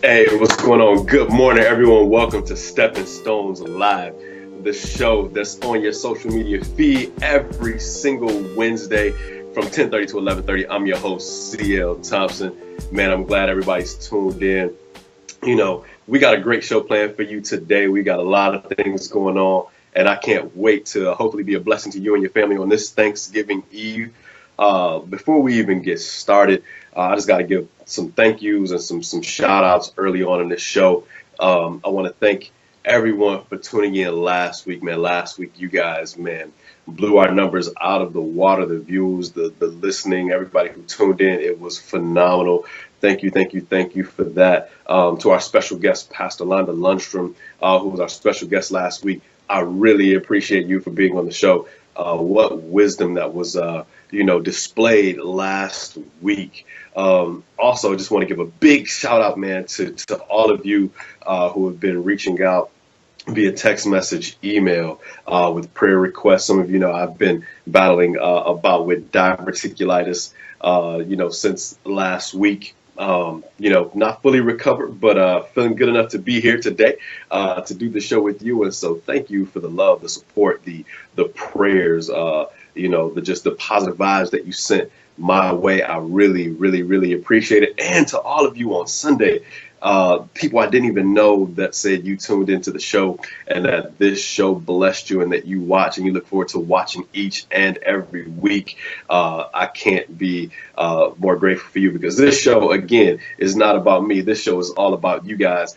Hey, what's going on? Good morning, everyone. Welcome to Stepping Stones Live, the show that's on your social media feed every single Wednesday from 10:30 to 11:30. I'm your host, CL Thompson. Man, I'm glad everybody's tuned in. We got a great show planned for you today. We got a lot of things going on, and I can't wait to hopefully be a blessing to you and your family on this Thanksgiving Eve. Before we even get started, I just got to give some thank yous and some shout outs early on in this show. I want to thank everyone for tuning in last week, man. Last week, you guys, man, blew our numbers out of the water, the views, the listening, everybody who tuned in. It was phenomenal. Thank you for that. To our special guest, Pastor Londa Lundstrom, who was our special guest last week. I really appreciate you for being on the show. What wisdom that was, displayed last week. Also, just want to give a big shout out, man, to all of you who have been reaching out via text message, email, with prayer requests. Some of you know I've been battling about with diverticulitis, since last week. Not fully recovered, but feeling good enough to be here today to do the show with you. And so thank you for the love, the support, the prayers, just the positive vibes that you sent my way. I really, really, really appreciate it. And to all of you on Sunday, people I didn't even know that said you tuned into the show and that this show blessed you and that you watch and you look forward to watching each and every week. I can't be more grateful for you because this show, again, is not about me. This show is all about you guys.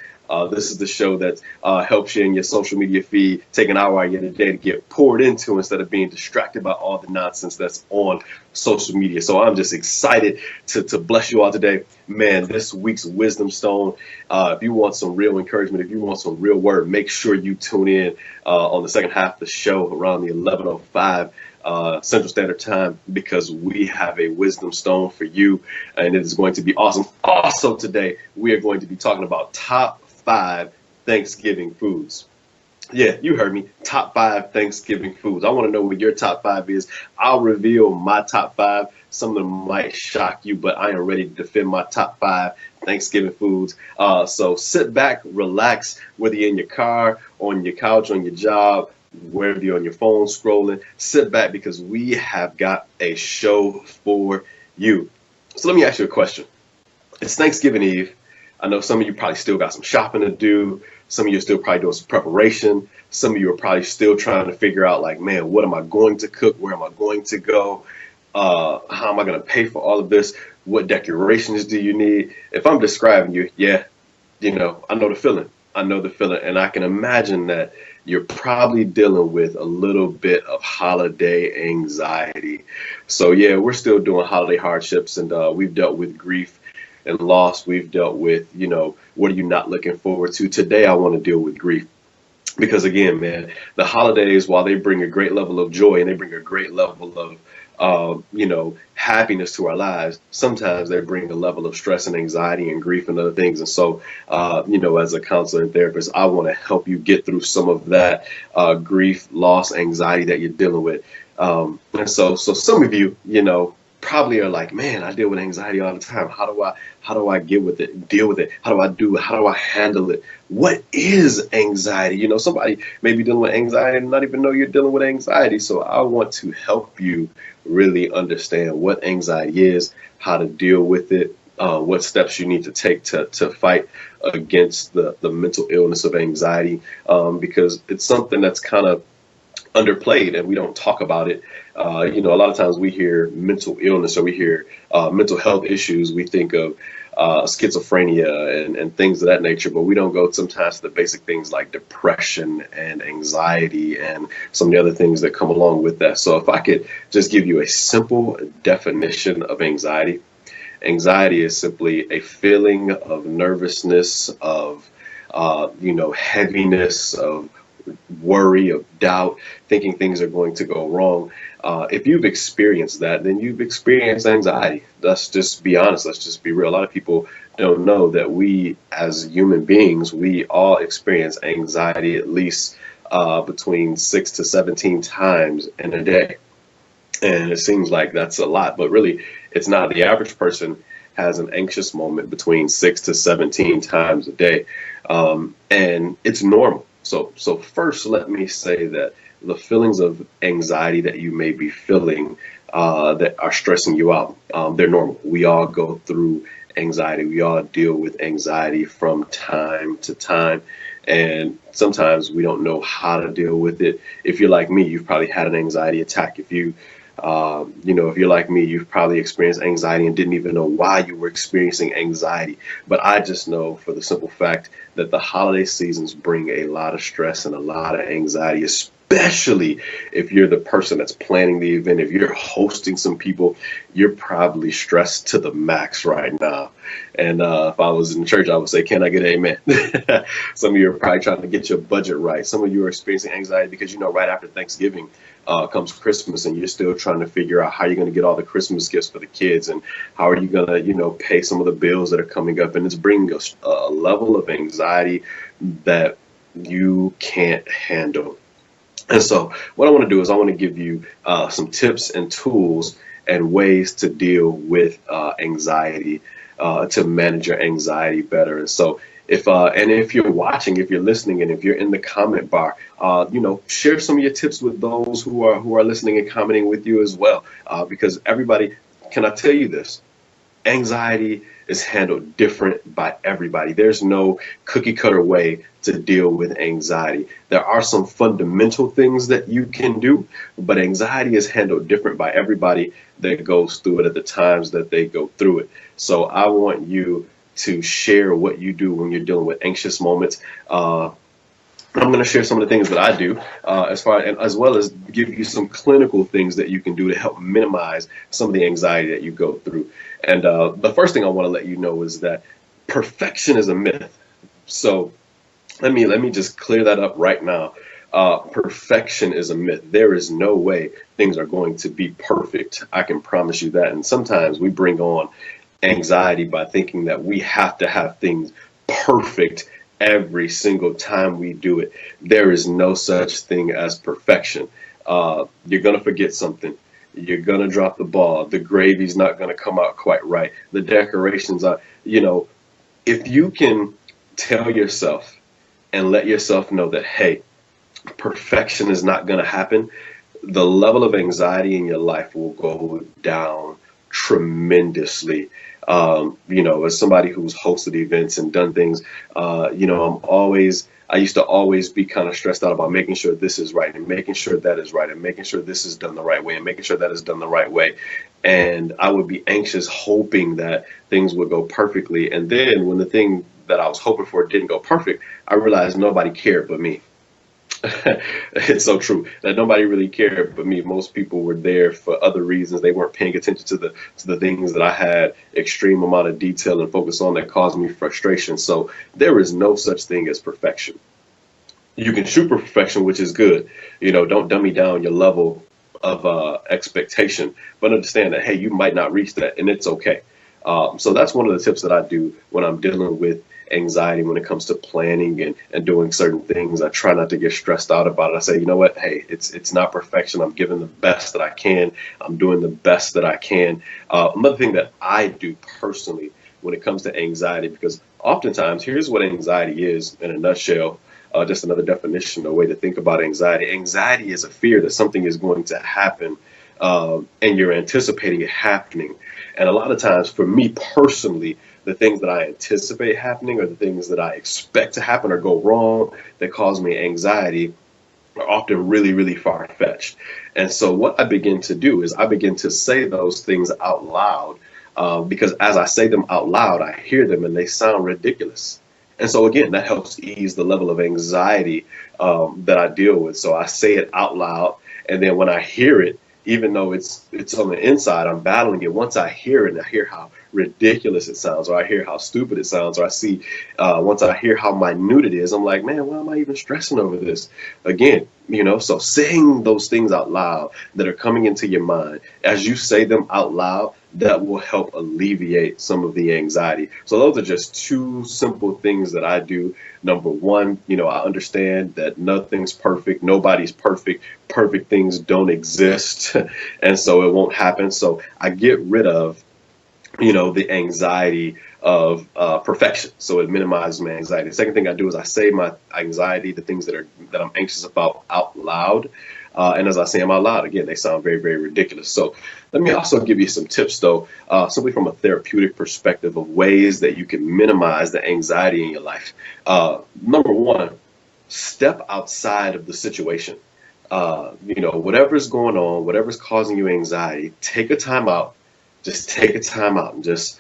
This is the show that helps you in your social media feed take an hour out of your day to get poured into instead of being distracted by all the nonsense that's on social media. So I'm just excited to bless you all today. Man, this week's Wisdom Stone, if you want some real encouragement, if you want some real word, make sure you tune in on the second half of the show around the 11:05 Central Standard Time, because we have a wisdom stone for you and it is going to be awesome. Also today, we are going to be talking about top 5 Thanksgiving foods. Yeah, you heard me. Top 5 Thanksgiving foods. I want to know what your top 5 is. I'll reveal my top 5. Some of them might shock you, but I am ready to defend my top 5 Thanksgiving foods. So sit back, relax, whether you're in your car, on your couch, on your job, wherever you're on your phone scrolling, sit back because we have got a show for you. So let me ask you a question. It's Thanksgiving Eve. I know some of you probably still got some shopping to do. Some of you are still probably doing some preparation. Some of you are probably still trying to figure out, like, man, what am I going to cook? Where am I going to go? How am I going to pay for all of this? What decorations do you need? If I'm describing you, I know the feeling. And I can imagine that you're probably dealing with a little bit of holiday anxiety. So, yeah, we're still doing holiday hardships, and we've dealt with grief and loss. We've dealt with, what are you not looking forward to? Today, I want to deal with grief. Because again, man, the holidays, while they bring a great level of joy and they bring a great level of, happiness to our lives, sometimes they bring a level of stress and anxiety and grief and other things. And so, as a counselor and therapist, I want to help you get through some of that grief, loss, anxiety that you're dealing with. And so some of you, probably are like, man, I deal with anxiety all the time. How do I deal with it? How do I handle it? What is anxiety? Somebody may be dealing with anxiety and not even know you're dealing with anxiety. So I want to help you really understand what anxiety is, how to deal with it, what steps you need to take to fight against the mental illness of anxiety, because it's something that's kind of underplayed and we don't talk about it. A lot of times we hear mental illness or we hear mental health issues. We think of schizophrenia and things of that nature, but we don't go sometimes to the basic things like depression and anxiety and some of the other things that come along with that. So if I could just give you a simple definition of anxiety. Anxiety is simply a feeling of nervousness, of heaviness, of worry, of doubt, thinking things are going to go wrong. If you've experienced that, then you've experienced anxiety. Let's just be honest. Let's just be real. A lot of people don't know that we, as human beings, we all experience anxiety at least between 6 to 17 times in a day. And it seems like that's a lot, but really it's not. The average person has an anxious moment between 6 to 17 times a day. And it's normal. So first, let me say that the feelings of anxiety that you may be feeling that are stressing you out, they're normal. We all go through anxiety. We all deal with anxiety from time to time. And sometimes we don't know how to deal with it. If you're like me, you've probably had an anxiety attack. If you're like me, you've probably experienced anxiety and didn't even know why you were experiencing anxiety. But I just know for the simple fact that the holiday seasons bring a lot of stress and a lot of anxiety, especially if you're the person that's planning the event. If you're hosting some people, you're probably stressed to the max right now. And if I was in church, I would say, can I get an amen? Some of you are probably trying to get your budget right. Some of you are experiencing anxiety because, right after Thanksgiving comes Christmas, and you're still trying to figure out how you're going to get all the Christmas gifts for the kids, and how are you going to, pay some of the bills that are coming up. And it's bringing a level of anxiety that you can't handle. And so what I want to do is I want to give you some tips and tools and ways to deal with anxiety, to manage your anxiety better. And so if you're watching, if you're listening, and if you're in the comment bar, share some of your tips with those who are listening and commenting with you as well. Because everybody, can I tell you this? Anxiety is handled different by everybody. There's no cookie cutter way to deal with anxiety. There are some fundamental things that you can do, but anxiety is handled different by everybody that goes through it at the times that they go through it. So I want you to share what you do when you're dealing with anxious moments. I'm going to share some of the things that I do, as well as give you some clinical things that you can do to help minimize some of the anxiety that you go through. And the first thing I want to let you know is that perfection is a myth. So let me just clear that up right now. Perfection is a myth. There is no way things are going to be perfect. I can promise you that. And sometimes we bring on anxiety by thinking that we have to have things perfect every single time we do it. There is no such thing as perfection. You're going to forget something. You're going to drop the ball. The gravy's not going to come out quite right. The decorations are, if you can tell yourself and let yourself know that, hey, perfection is not going to happen, the level of anxiety in your life will go down tremendously. As somebody who's hosted events and done things, I used to always be kind of stressed out about making sure this is right and making sure that is right and making sure this is done the right way and making sure that is done the right way. And I would be anxious, hoping that things would go perfectly. And then when the thing that I was hoping for didn't go perfect, I realized nobody cared but me. It's so true that nobody really cared but me. Most people were there for other reasons. They weren't paying attention to the things that I had extreme amount of detail and focus on that caused me frustration. So there is no such thing as perfection. You can shoot for perfection, which is good. Don't dummy down your level of expectation, but understand that, hey, you might not reach that, and it's okay. So that's one of the tips that I do when I'm dealing with anxiety when it comes to planning and doing certain things. I try not to get stressed out about it. I say, you know what? Hey, it's not perfection. I'm giving the best that I can. I'm doing the best that I can. Another thing that I do personally when it comes to anxiety, because oftentimes, here's what anxiety is in a nutshell. Just another definition, a way to think about anxiety. Anxiety is a fear that something is going to happen, and you're anticipating it happening. And a lot of times, for me personally, the things that I anticipate happening or the things that I expect to happen or go wrong that cause me anxiety are often really, really far-fetched. And so what I begin to do is I begin to say those things out loud, because as I say them out loud, I hear them and they sound ridiculous. And so, again, that helps ease the level of anxiety that I deal with. So I say it out loud, and then when I hear it, even though it's on the inside, I'm battling it. Once I hear it and I hear how ridiculous it sounds, or I hear how stupid it sounds, or I see, once I hear how minute it is, I'm like, man, why am I even stressing over this? Again, so saying those things out loud that are coming into your mind, as you say them out loud, that will help alleviate some of the anxiety. So those are just two simple things that I do. Number one, I understand that nothing's perfect. Nobody's perfect. Perfect things don't exist. And so it won't happen. So I get rid of the anxiety of perfection. So it minimizes my anxiety. The second thing I do is I say my anxiety, the things that I'm anxious about, out loud. And as I say them out loud, again, they sound very, very ridiculous. So let me also give you some tips, though, simply from a therapeutic perspective of ways that you can minimize the anxiety in your life. Number one, step outside of the situation. Whatever's going on, whatever's causing you anxiety, take a time out. Just take a time out and just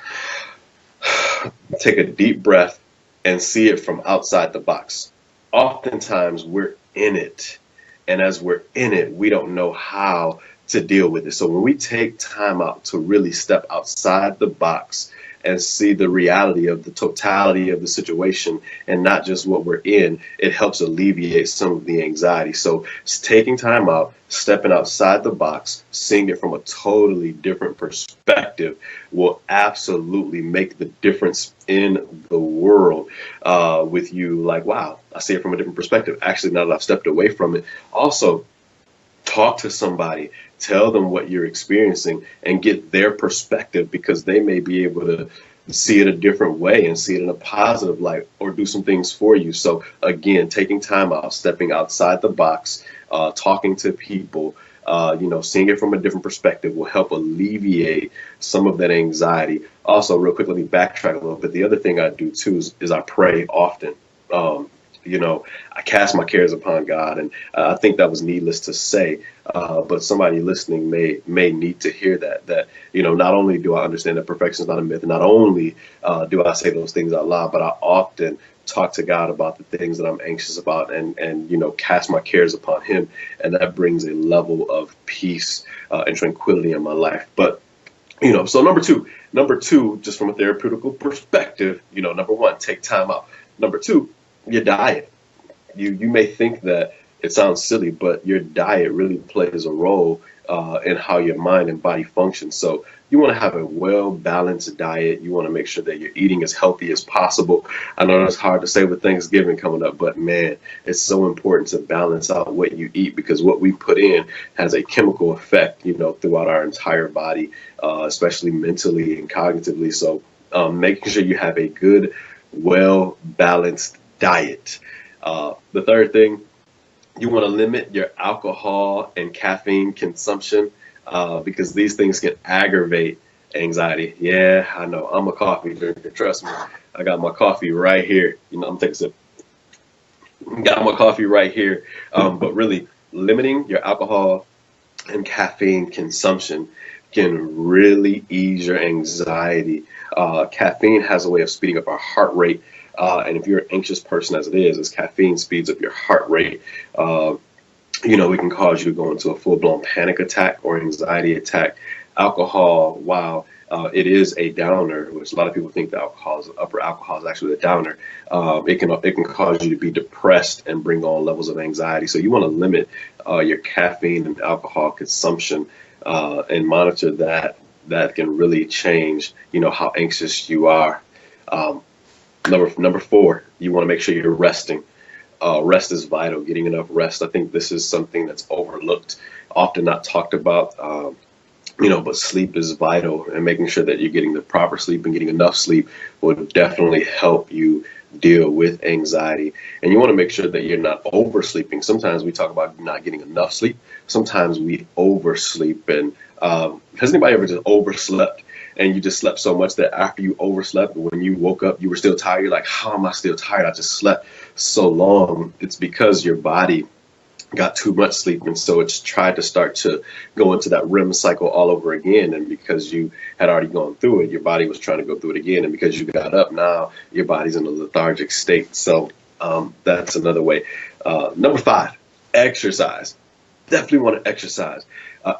take a deep breath and see it from outside the box. Oftentimes we're in it. And as we're in it, we don't know how to deal with it. So when we take time out to really step outside the box and see the reality of the totality of the situation and not just what we're in, it helps alleviate some of the anxiety. So it's taking time out, stepping outside the box, seeing it from a totally different perspective will absolutely make the difference in the world with you. Like, wow, I see it from a different perspective. Actually, now that I've stepped away from it, also talk to somebody, tell them what you're experiencing and get their perspective, because they may be able to see it a different way and see it in a positive light or do some things for you. So again, taking time out, stepping outside the box, talking to people, seeing it from a different perspective will help alleviate some of that anxiety. Also, real quick, let me backtrack a little bit. The other thing I do too is I pray often. I cast my cares upon God, and I think that was needless to say, but somebody listening may need to hear that, not only do I understand that perfection is not a myth, and not only do I say those things out loud, but I often talk to God about the things that I'm anxious about and cast my cares upon him. And that brings a level of peace and tranquility in my life. But, so number two, just from a therapeutical perspective, number one, take time out. Number two, your diet. You may think that it sounds silly, but your diet really plays a role in how your mind and body function. So you want to have a well-balanced diet. You want to make sure that you're eating as healthy as possible. I know it's hard to say with Thanksgiving coming up, but man, it's so important to balance out what you eat, because what we put in has a chemical effect, throughout our entire body, especially mentally and cognitively. So making sure you have a good, well-balanced diet. The third thing, you want to limit your alcohol and caffeine consumption because these things can aggravate anxiety. Yeah, I know. I'm a coffee drinker. Trust me. I got my coffee right here. I'm taking a sip. Got my coffee right here. But really, limiting your alcohol and caffeine consumption can really ease your anxiety. Caffeine has a way of speeding up our heart rate. And if you're an anxious person as it is, as caffeine speeds up your heart rate, it can cause you to go into a full-blown panic attack or anxiety attack. Alcohol, while it is a downer, which a lot of people think that upper alcohol is actually a downer, it can cause you to be depressed and bring on levels of anxiety. So you want to limit your caffeine and alcohol consumption and monitor that. That can really change, how anxious you are. Number four, you want to make sure you're resting. Rest is vital, getting enough rest. I think this is something that's overlooked, often not talked about, but sleep is vital, and making sure that you're getting the proper sleep and getting enough sleep will definitely help you deal with anxiety. And you want to make sure that you're not oversleeping. Sometimes we talk about not getting enough sleep. Sometimes we oversleep. And has anybody ever just overslept? And you just slept so much that after you overslept, when you woke up, you were still tired. You're like, how am I still tired? I just slept so long. It's because your body got too much sleep. And so it's tried to start to go into that REM cycle all over again. And because you had already gone through it, your body was trying to go through it again. And because you got up, now your body's in a lethargic state. So that's another way. Number five, exercise. Definitely want to exercise.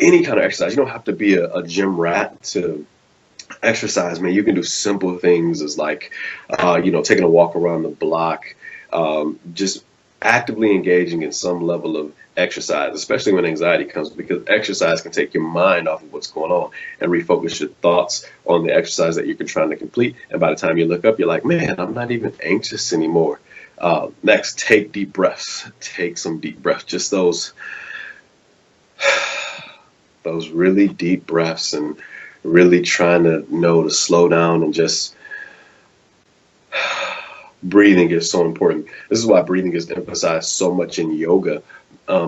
Any kind of exercise. You don't have to be a gym rat to exercise, man. You can do simple things as like, taking a walk around the block, just actively engaging in some level of exercise, especially when anxiety comes, because exercise can take your mind off of what's going on and refocus your thoughts on the exercise that you're trying to complete. And by the time you look up, you're like, man, I'm not even anxious anymore. Next, take deep breaths. Take some deep breaths. Just those really deep breaths, and really trying to know to slow down and just breathing is so important. This is why breathing is emphasized so much in yoga,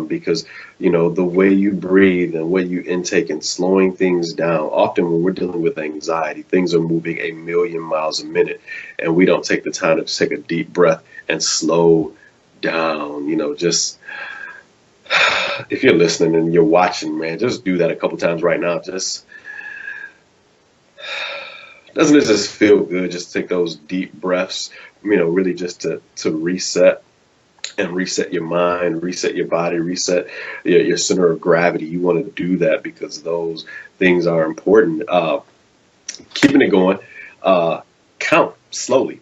because the way you breathe and what you intake and slowing things down. Often when we're dealing with anxiety, things are moving a million miles a minute, and we don't take the time to just take a deep breath and slow down. Just if you're listening and you're watching, man, just do that a couple times right now. Just doesn't it just feel good? Just take those deep breaths, really just to reset and reset your mind, reset your body, reset your center of gravity. You want to do that because those things are important. Keeping it going, count slowly.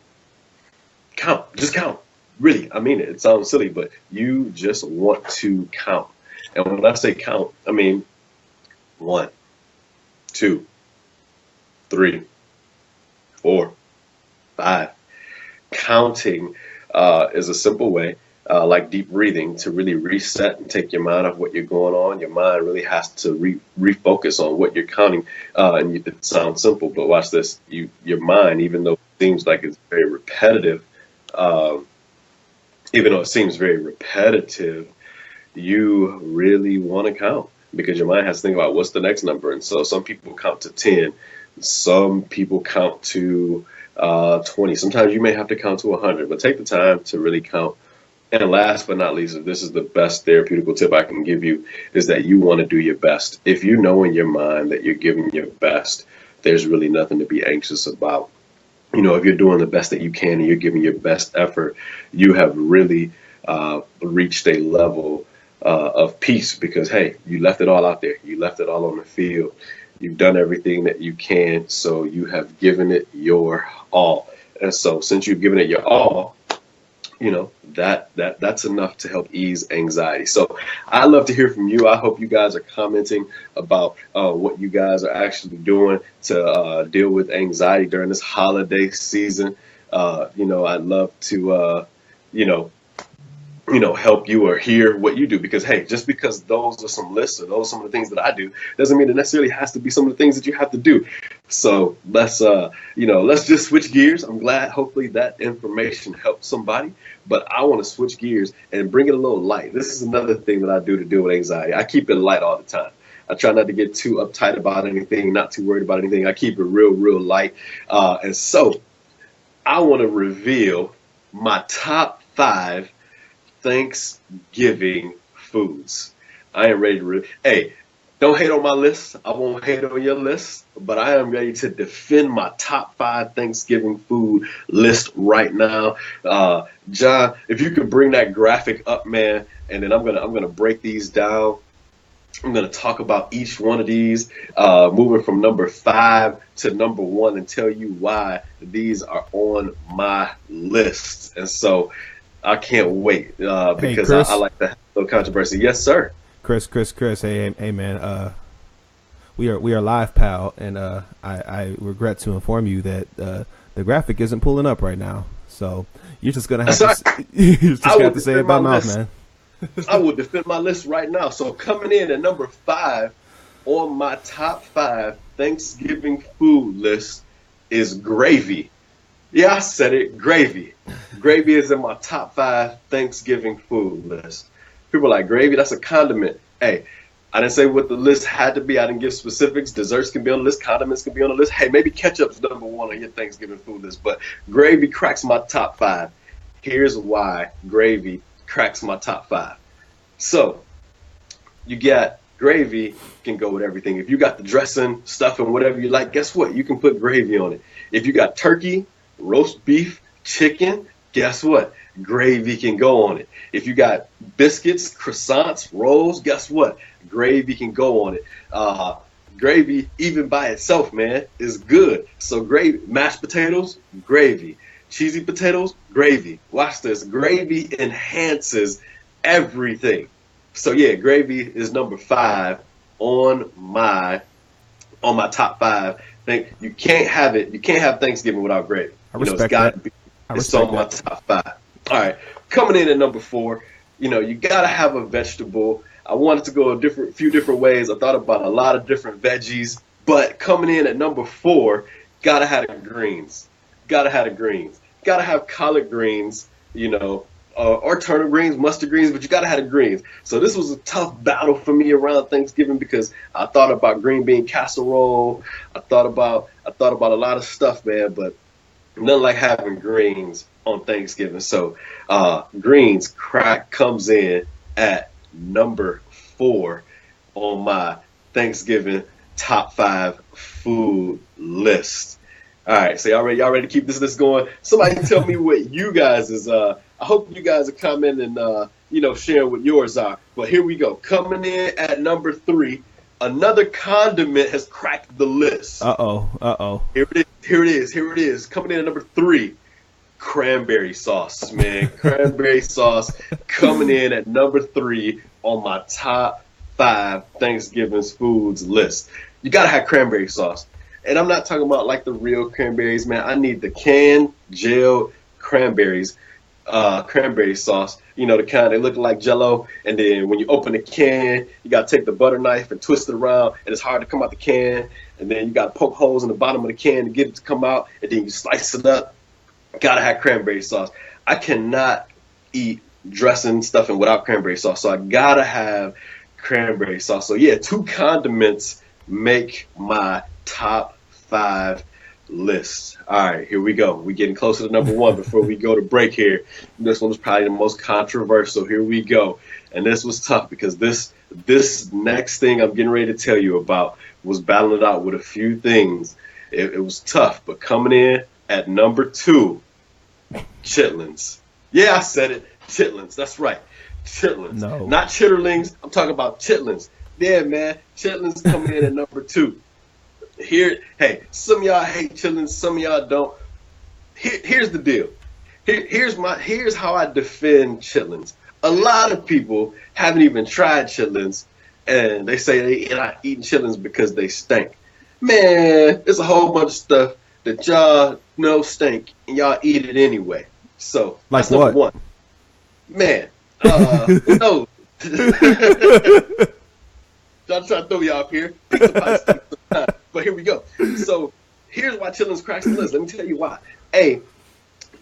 Just count. Really, I mean it. It sounds silly, but you just want to count. And when I say count, I mean 1, 2, 3, 4, 5. Counting is a simple way, like deep breathing, to really reset and take your mind off what you're going on. Your mind really has to refocus on what you're counting. It sounds simple, but watch this. Your mind, even though it seems like it's very repetitive, you really want to count because your mind has to think about what's the next number. And so some people count to 10. Some people count to 20. Sometimes you may have to count to 100, but take the time to really count. And last but not least, if this is the best therapeutical tip I can give you, is that you want to do your best. If you know in your mind that you're giving your best, there's really nothing to be anxious about. If you're doing the best that you can and you're giving your best effort, you have really reached a level of peace because, hey, you left it all out there. You left it all on the field. You've done everything that you can, so you have given it your all. And so since you've given it your all, that's enough to help ease anxiety. So I love to hear from you. I hope you guys are commenting about what you guys are actually doing to deal with anxiety during this holiday season. I'd love to, help you or hear what you do because, hey, just because those are some lists or those are some of the things that I do doesn't mean it necessarily has to be some of the things that you have to do. So let's just switch gears. I'm glad hopefully that information helped somebody, but I want to switch gears and bring it a little light. This is another thing that I do to deal with anxiety. I keep it light all the time. I try not to get too uptight about anything, not too worried about anything. I keep it real, real light. And so I want to reveal my top 5 Thanksgiving foods. I am ready to hey, don't hate on my list. I won't hate on your list, but I am ready to defend my top 5 Thanksgiving food list right now. John, if you could bring that graphic up, man, and then I'm gonna break these down. I'm gonna talk about each one of these, moving from number 5 to number 1, and tell you why these are on my list. And so I can't wait because I like to have a little controversy. Yes, sir. Chris. Hey, man. We are live, pal, and I regret to inform you that the graphic isn't pulling up right now. So you're just gonna have to say it by mouth, man. I will defend my list right now. So coming in at number 5 on my top 5 Thanksgiving food list is gravy. Yeah, I said it, gravy. Gravy is in my top 5 Thanksgiving food list. People are like, gravy, that's a condiment. Hey, I didn't say what the list had to be. I didn't give specifics. Desserts can be on the list. Condiments can be on the list. Hey, maybe ketchup's number 1 on your Thanksgiving food list. But gravy cracks my top 5. Here's why gravy cracks my top 5. So you got gravy can go with everything. If you got the dressing, stuffing, whatever you like, guess what? You can put gravy on it. If you got turkey, roast beef, chicken, guess what? Gravy can go on it. If you got biscuits, croissants, rolls, guess what? Gravy can go on it. Gravy, even by itself, man, is good. So gravy, mashed potatoes, gravy. Cheesy potatoes, gravy. Watch this. Gravy enhances everything. So yeah, gravy is number 5 on my top 5. Think you can't have it. You can't have Thanksgiving without gravy. It's got to be. It's on my top 5. All right, coming in at number 4. You gotta have a vegetable. I wanted to go a few different ways. I thought about a lot of different veggies, But coming in at number 4, gotta have the greens. Gotta have the greens. Gotta have collard greens, or turnip greens, mustard greens, but you gotta have the greens. So this was a tough battle for me around Thanksgiving because I thought about green bean casserole. I thought about a lot of stuff, man, but nothing like having greens on Thanksgiving. So greens comes in at number 4 on my Thanksgiving top 5 food list. All right, so y'all ready to keep this list going? Somebody tell me what you guys is. I hope you guys are commenting and sharing what yours are. But here we go. Coming in at number 3, another condiment has cracked the list. Here it is. Coming in at number 3, cranberry sauce, man. Cranberry sauce coming in at number 3 on my top 5 Thanksgiving foods list. You gotta have cranberry sauce. And I'm not talking about like the real cranberries, man. I need the canned, gelled cranberries, cranberry sauce. The kind that look like Jell-O. And then when you open the can, you got to take the butter knife and twist it around. And it's hard to come out the can. And then you got to poke holes in the bottom of the can to get it to come out. And then you slice it up. Got to have cranberry sauce. I cannot eat dressing, stuffing without cranberry sauce. So I got to have cranberry sauce. So, yeah, 2 condiments make my top 5 list. All right, here we go. We're getting closer to number 1 before we go to break here. This one was probably the most controversial. Here we go. And this was tough because this next thing I'm getting ready to tell you about was battling it out with a few things. It was tough, but coming in at number 2, chitlins. Yeah, I said it. Chitlins. That's right. Chitlins. No. Not chitterlings. I'm talking about chitlins. Yeah, man. Chitlins coming in at number 2. Hey, some of y'all hate chitlins, some of y'all don't. Here's the deal. Here's how I defend chitlins. A lot of people haven't even tried chitlins, and they say they're not eating chitlins because they stink. Man, there's a whole bunch of stuff that y'all know stink, and y'all eat it anyway. So like that's number what? 1. Man, no. I'm trying to throw y'all up here. But here we go. So here's why chitlins cracks the list. Let me tell you why. A,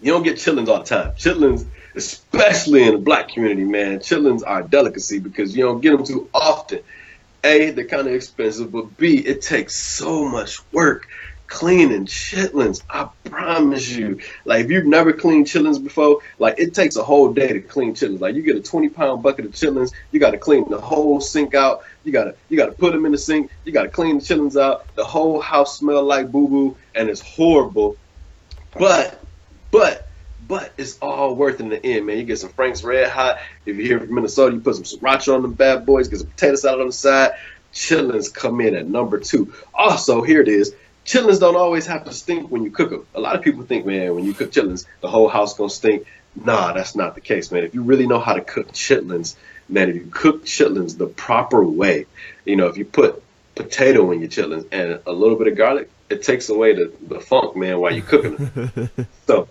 you don't get chitlins all the time. Chitlins, especially in the black community, man, chitlins are a delicacy because you don't get them too often. A, they're kind of expensive, but B, it takes so much work cleaning chitlins. I promise you. Like, if you've never cleaned chitlins before, like, it takes a whole day to clean chitlins. Like, you get a 20-pound bucket of chitlins, you got to clean the whole sink out. You gotta put them in the sink. You gotta clean the chitlins out. The whole house smell like boo-boo, and it's horrible. But it's all worth it in the end, man. You get some Frank's Red Hot. If you're here from Minnesota, you put some sriracha on them bad boys. Get some potato salad on the side. Chitlins come in at number 2. Also, here it is. Chitlins don't always have to stink when you cook them. A lot of people think, man, when you cook chitlins, the whole house gonna stink. Nah, that's not the case, man. If you really know how to cook chitlins, man, if you cook chitlins the proper way, if you put potato in your chitlins and a little bit of garlic, it takes away the funk, man, while you're cooking them. So,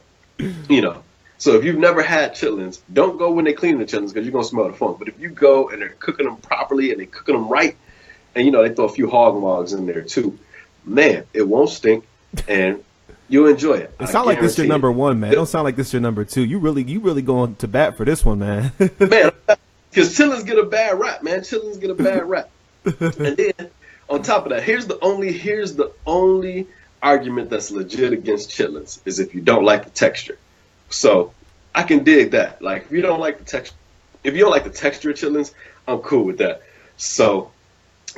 so if you've never had chitlins, don't go when they clean the chitlins because you're going to smell the funk. But if you go and they're cooking them properly and they're cooking them right, and, they throw a few hog maws in there too, man, it won't stink and you'll enjoy it. It sounds like this is your number 1, man. It don't sound like this is your number 2. You really going to bat for this one, man. Man, because chitlins get a bad rap, man. Chitlins get a bad rap. And then on top of that, here's the only argument that's legit against chitlins is if you don't like the texture. So I can dig that. Like, if you don't like the texture of chitlins, I'm cool with that. So,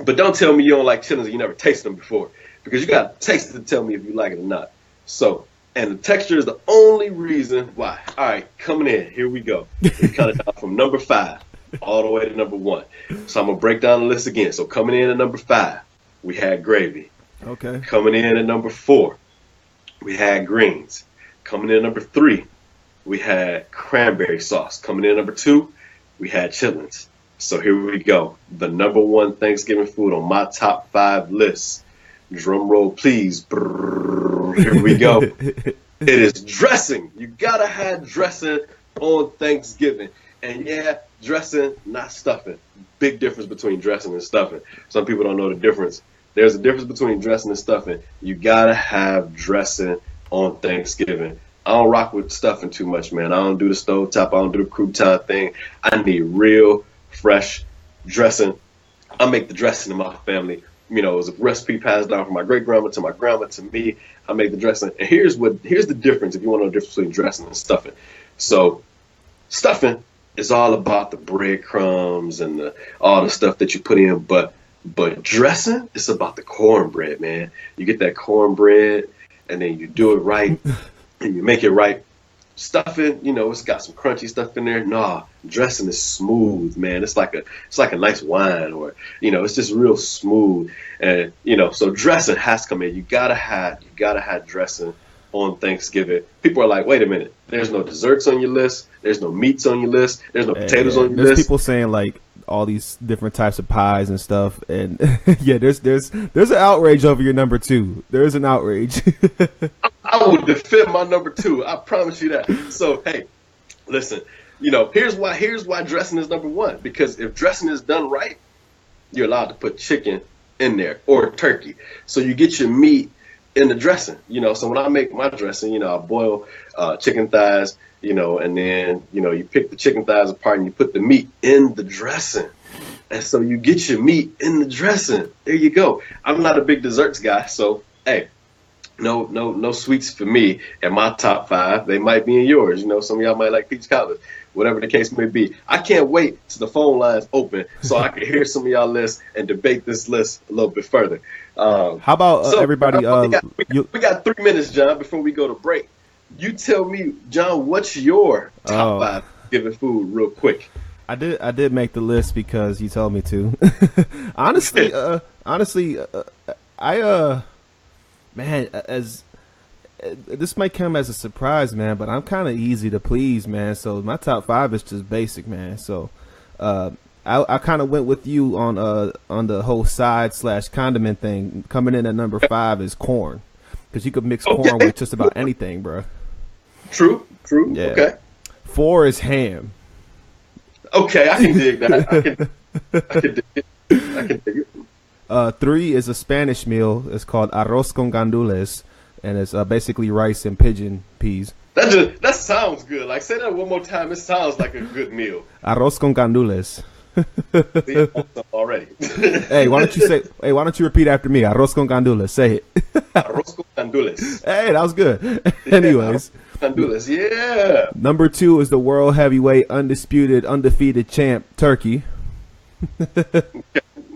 but don't tell me you don't like chitlins and you never tasted them before, because you got to taste it to tell me if you like it or not. So, and the texture is the only reason why. All right, coming in, here we go. We cut it down from number 5 all the way to number 1. So I'm going to break down the list again. So coming in at number 5, we had gravy. Okay. Coming in at number 4, we had greens. Coming in at number 3, we had cranberry sauce. Coming in at number 2, we had chitlins. So here we go. The number 1 Thanksgiving food on my top 5 list. Drum roll, please. Brrr. Here we go. It is dressing. You got to have dressing on Thanksgiving. And yeah, dressing, not stuffing. Big difference between dressing and stuffing. Some people don't know the difference. There's a difference between dressing and stuffing. You gotta have dressing on Thanksgiving. I don't rock with stuffing too much, man. I don't do the stovetop. I don't do the crouton thing. I need real, fresh dressing. I make the dressing in my family. You know, it was a recipe passed down from my great grandma to me. I make the dressing. And here's the difference if you want to know the difference between dressing and stuffing. So stuffing is all about the breadcrumbs and all the stuff that you put in, but dressing is about the cornbread, man. You get that cornbread and then you do it right and you make it right. Stuffing, you know, it's got some crunchy stuff in there. Nah, dressing is smooth, man. It's like a nice wine, or you know, it's just real smooth. And you know, so dressing has to come in. You gotta have dressing on Thanksgiving. People are like, wait a minute, there's no desserts on your list, there's no meats on your list, there's no potatoes on your list. There's people saying like all these different types of pies and stuff, and yeah, there's an outrage over your number 2. There is an outrage. I will defend my number 2. I promise you that. So hey, listen, you know, here's why dressing is number 1. Because if dressing is done right, you're allowed to put chicken in there or turkey. So you get your meat in the dressing, you know. So when I make my dressing, you know, I boil chicken thighs, you know, and then, you know, you pick the chicken thighs apart and you put the meat in the dressing. And so you get your meat in the dressing. There you go. I'm not a big desserts guy, so hey, no sweets for me in my top 5. They might be in yours. You know, some of y'all might like peach cobbler, whatever the case may be. I can't wait till the phone lines open so I can hear some of y'all lists and debate this list a little bit further. How about everybody? We got 3 minutes, John, before we go to break. You tell me, John, what's your top 5 Thanksgiving food real quick? I did make the list because you told me to. honestly, man, as this might come as a surprise, man, but I'm kind of easy to please, man. So my top 5 is just basic, man. So I kind of went with you on the whole side / condiment thing. Coming in at number 5 is corn, because you could mix corn with just about anything, bro. True. Yeah. Okay. 4 is ham. Okay, I can dig that. I can dig it. 3 is a Spanish meal. It's called arroz con gandules, and it's basically rice and pigeon peas. That sounds good. Like, say that one more time. It sounds like a good meal. Arroz con gandules. Already. Hey, why don't you repeat after me? Arroz con gandules. Say it. Arroz con gandules. Hey, that was good. Anyways. Gandules, yeah. Number 2 is the world heavyweight undefeated champ, turkey.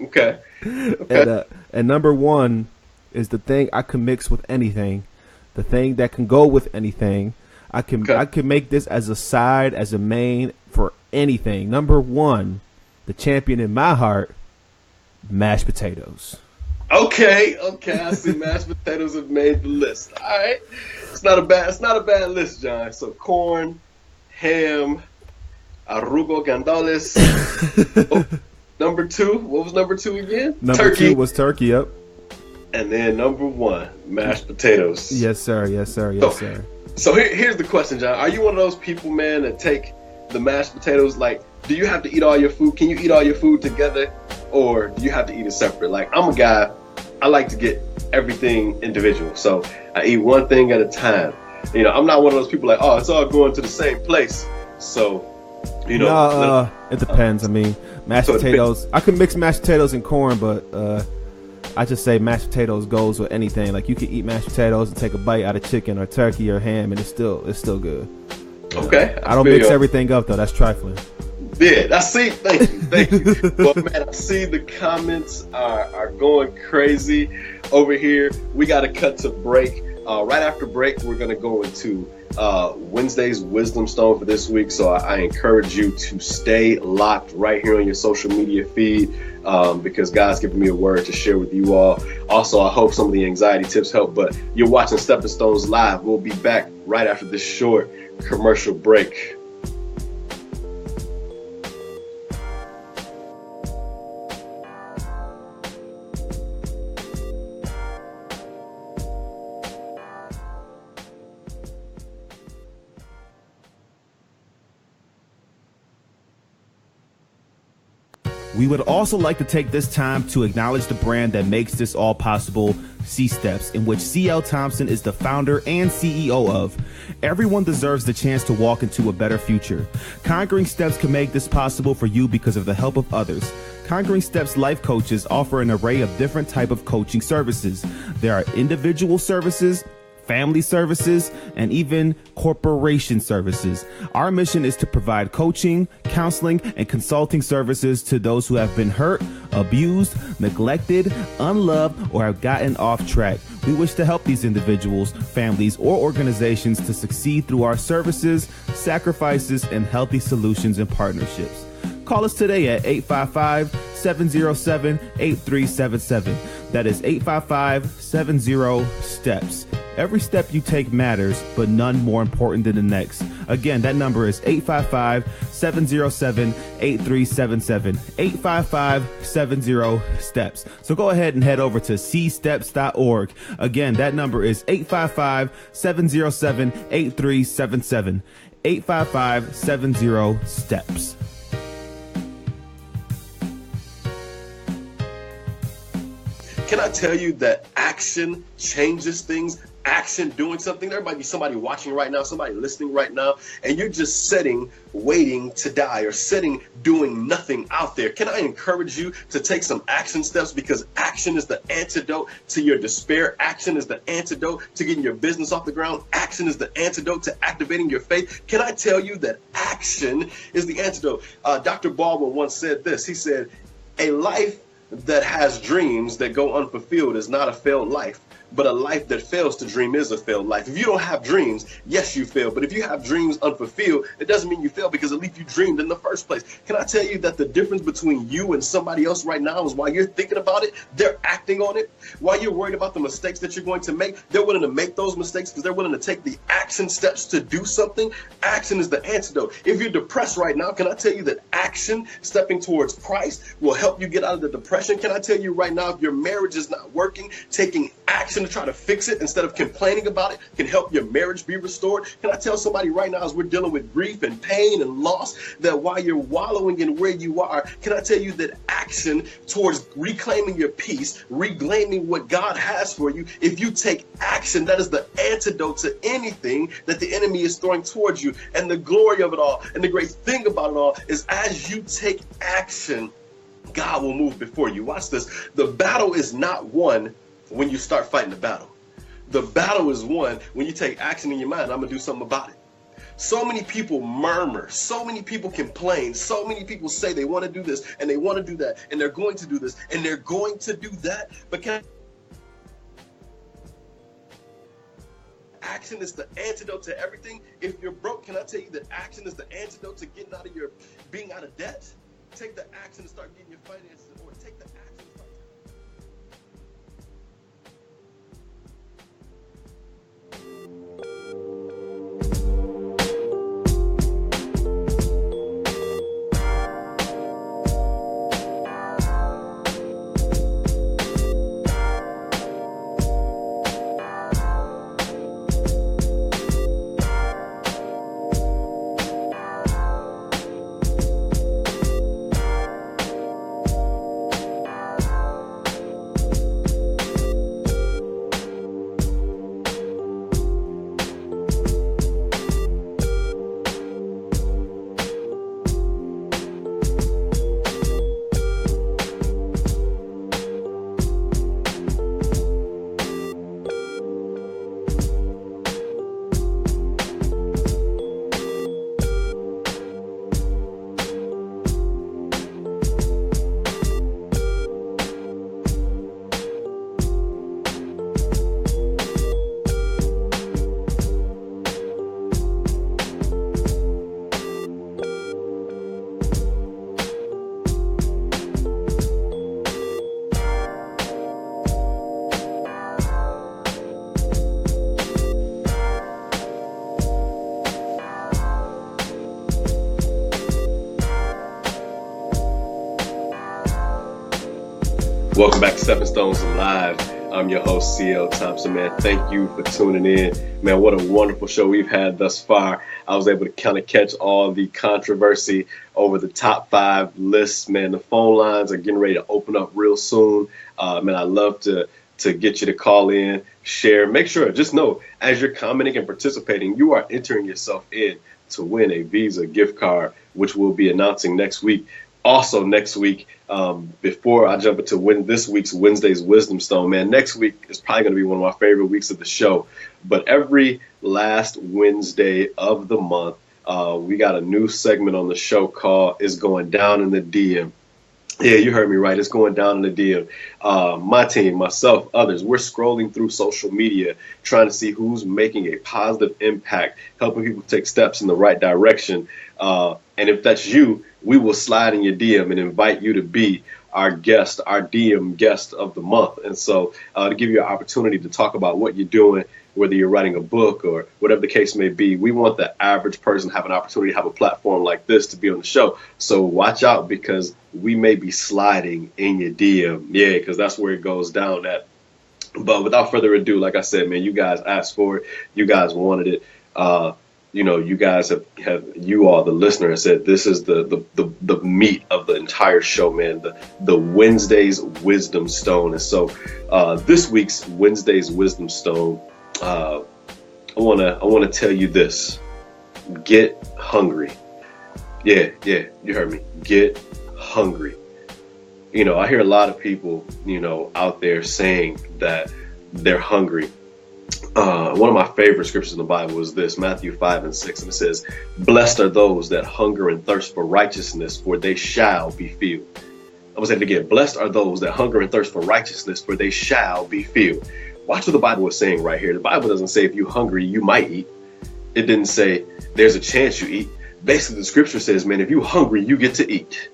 Okay. And number 1 is the thing I can mix with anything, the thing that can go with anything. I can make this as a side, as a main for anything. Number 1, the champion in my heart, mashed potatoes. Okay. I see mashed potatoes have made the list. All right. It's not a bad list, John. So corn, ham, arrugo gandules. Number 2, what was number 2 again? Number 2 was turkey, yep. And then number 1, mashed potatoes. Yes, sir. Sir. So here's the question, John. Are you one of those people, man, that take the mashed potatoes, like, do you have to eat all your food? Can you eat all your food together? Or do you have to eat it separate? Like, I'm a guy, I like to get everything individual. So I eat one thing at a time. You know, I'm not one of those people like, oh, it's all going to the same place. So, you know. It depends. I mean, mashed potatoes, I can mix mashed potatoes and corn, but I just say mashed potatoes goes with anything. Like, you can eat mashed potatoes and take a bite out of chicken or turkey or ham, and it's still good. Okay. I don't mix everything up, though. That's trifling. Yeah, thank you. Well, man, I see the comments are going crazy over here. We got to cut to break. Right after break, we're going to go into Wednesday's Wisdom Stone for this week. So I encourage you to stay locked right here on your social media feed, because God's giving me a word to share with you all. Also, I hope some of the anxiety tips help, but you're watching Stepping Stones Live. We'll be back right after this short commercial break. We would also like to take this time to acknowledge the brand that makes this all possible, C-Steps, in which CL Thompson is the founder and CEO of. Everyone deserves the chance to walk into a better future. Conquering Steps can make this possible for you because of the help of others. Conquering Steps life coaches offer an array of different type of coaching services. There are individual services, family services, and even corporation services. Our mission is to provide coaching, counseling, and consulting services to those who have been hurt, abused, neglected, unloved, or have gotten off track. We wish to help these individuals, families, or organizations to succeed through our services, sacrifices, and healthy solutions and partnerships. Call us today at 855-707-8377. That is 855-70-STEPS. Every step you take matters, but none more important than the next. Again, that number is 855-707-8377. 855-70-STEPS. So go ahead and head over to csteps.org. Again, that number is 855-707-8377. 855-70-STEPS. Can I tell you that action changes things? Action, doing something. There might be somebody watching right now, somebody listening right now, and you're just sitting, waiting to die, or sitting, doing nothing out there. Can I encourage you to take some action steps? Because action is the antidote to your despair. Action is the antidote to getting your business off the ground. Action is the antidote to activating your faith. Can I tell you that action is the antidote? Dr. Baldwin once said this. He said, a life that has dreams that go unfulfilled is not a failed life, but a life that fails to dream is a failed life. If you don't have dreams, yes, you fail. But if you have dreams unfulfilled, it doesn't mean you fail, because at least you dreamed in the first place. Can I tell you that the difference between you and somebody else right now is while you're thinking about it, they're acting on it. While you're worried about the mistakes that you're going to make, they're willing to make those mistakes because they're willing to take the action steps to do something. Action is the antidote. If you're depressed right now, can I tell you that action, stepping towards Christ, will help you get out of the depression? Can I tell you right now, if your marriage is not working, taking action to try to fix it instead of complaining about it can help your marriage be restored? Can I tell somebody right now, as we're dealing with grief and pain and loss, that while you're wallowing in where you are, can I tell you that action towards reclaiming your peace, reclaiming what God has for you, if you take action, that is the antidote to anything that the enemy is throwing towards you. And the glory of it all, and the great thing about it all, is as you take action, God will move before you. Watch this. The battle is not won when you start fighting the battle. The battle is won when you take action in your mind. I'm going to do something about it. So many people murmur. So many people complain. So many people say they want to do this and they want to do that and they're going to do this and they're going to do that. But action is the antidote to everything. If you're broke, can I tell you that action is the antidote to getting out of being out of debt? Take the action to start getting your finances in order. Take the action to start. Welcome back to Stepping Stones Live. I'm your host, CL Thompson, man. Thank you for tuning in. Man, what a wonderful show we've had thus far. I was able to kind of catch all the controversy over the top 5 lists, man. The phone lines are getting ready to open up real soon. Man, I love to get you to call in, share. Make sure, just know, as you're commenting and participating, you are entering yourself in to win a Visa gift card, which we'll be announcing next week. Also next week, before I jump into this week's Wednesday's Wisdom Stone, man, next week is probably going to be one of my favorite weeks of the show. But every last Wednesday of the month, we got a new segment on the show called It's Going Down in the DM. Yeah, you heard me right. It's going down in the DM. My team, myself, others, we're scrolling through social media trying to see who's making a positive impact, helping people take steps in the right direction. And if that's you, we will slide in your DM and invite you to be our guest, our DM guest of the month. And so to give you an opportunity to talk about what you're doing, whether you're writing a book or whatever the case may be, we want the average person to have an opportunity to have a platform like this to be on the show. So watch out, because we may be sliding in your DM. Yeah, because that's where it goes down at. But without further ado, like I said, man, you guys asked for it. You guys wanted it. You guys have you all, the listener, have said this is the meat of the entire show, man. The Wednesday's Wisdom Stone. And so this week's Wednesday's Wisdom Stone, I wanna tell you this: get hungry. Yeah, you heard me. Get hungry. I hear a lot of people, out there saying that they're hungry. One of my favorite scriptures in the Bible is this, Matthew 5:6, and it says, "Blessed are those that hunger and thirst for righteousness, for they shall be filled." I'm going to say it again. Blessed are those that hunger and thirst for righteousness, for they shall be filled. Watch what the Bible is saying right here. The Bible doesn't say if you're hungry, you might eat. It didn't say there's a chance you eat. Basically, the scripture says, man, if you're hungry, you get to eat.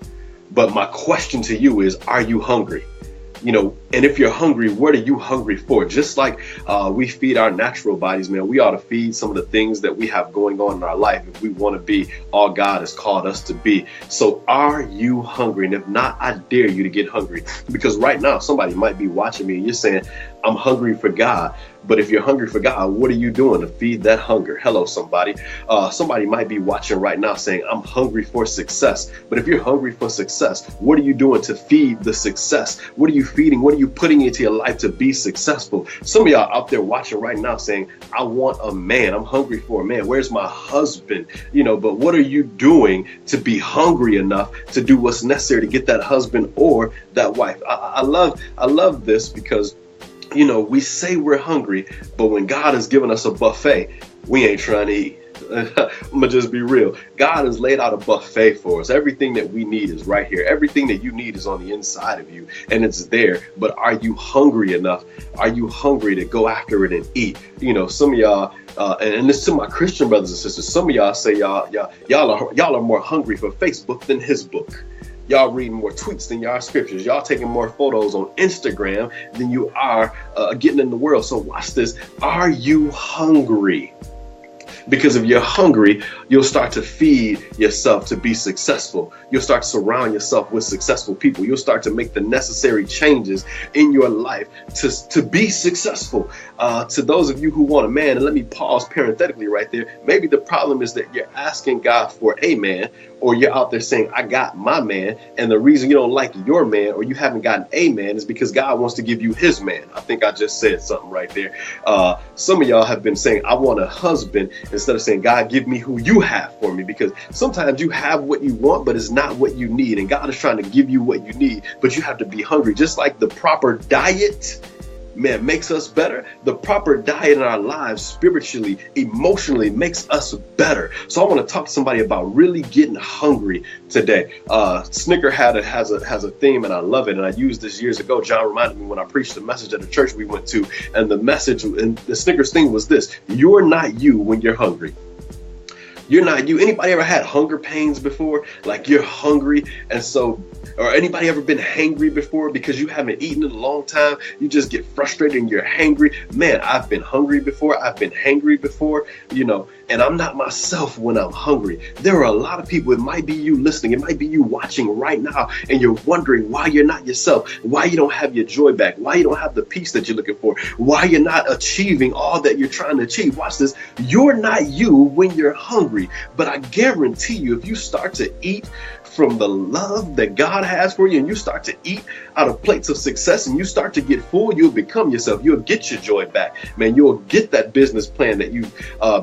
But my question to you is, are you hungry? And if you're hungry, what are you hungry for? Just like we feed our natural bodies, man, we ought to feed some of the things that we have going on in our life if we want to be all God has called us to be. So are you hungry? And if not, I dare you to get hungry, because right now somebody might be watching me and you're saying, I'm hungry for God. But if you're hungry for God, what are you doing to feed that hunger? Hello, somebody. Somebody might be watching right now saying, I'm hungry for success. But if you're hungry for success, what are you doing to feed the success? What are you feeding? What are you putting into your life to be successful? Some of y'all out there watching right now saying, I want a man. I'm hungry for a man. Where's my husband? But what are you doing to be hungry enough to do what's necessary to get that husband or that wife? I love this, because we say we're hungry, but when God has given us a buffet, we ain't trying to eat. I'm gonna just be real. God has laid out a buffet for us. Everything that we need is right here. Everything that you need is on the inside of you, and it's there. But are you hungry enough? Are you hungry to go after it and eat? Some of y'all, and this to my Christian brothers and sisters, some of y'all say y'all are more hungry for Facebook than his book. Y'all reading more tweets than y'all scriptures. Y'all taking more photos on Instagram than you are getting in the world. So watch this. Are you hungry? Because if you're hungry, you'll start to feed yourself to be successful. You'll start to surround yourself with successful people. You'll start to make the necessary changes in your life to be successful. To those of you who want a man, and let me pause parenthetically right there. Maybe the problem is that you're asking God for a man, or you're out there saying, I got my man. And the reason you don't like your man, or you haven't gotten a man, is because God wants to give you his man. I think I just said something right there. Some of y'all have been saying, I want a husband, instead of saying, God, give me who you have for me. Because sometimes you have what you want, but it's not what you need. And God is trying to give you what you need, but you have to be hungry. Just like the proper diet, man, makes us better. The proper diet in our lives, spiritually, emotionally, makes us better. So I want to talk to somebody about really getting hungry today. Snicker has a theme, and I love it. And I used this years ago. John reminded me when I preached a message at a church we went to, and the message and the Snickers thing was this: you're not you when you're hungry. You're not you. Anybody ever had hunger pains before? Like you're hungry, and so, or anybody ever been hangry before because you haven't eaten in a long time? You just get frustrated and you're hangry. Man, I've been hungry before. I've been hangry before. and I'm not myself when I'm hungry. There are a lot of people, it might be you listening, it might be you watching right now, and you're wondering why you're not yourself, why you don't have your joy back, why you don't have the peace that you're looking for, why you're not achieving all that you're trying to achieve. Watch this. You're not you when you're hungry, but I guarantee you, if you start to eat from the love that God has for you, and you start to eat out of plates of success, and you start to get full, you'll become yourself. You'll get your joy back, man. You'll get that business plan that you've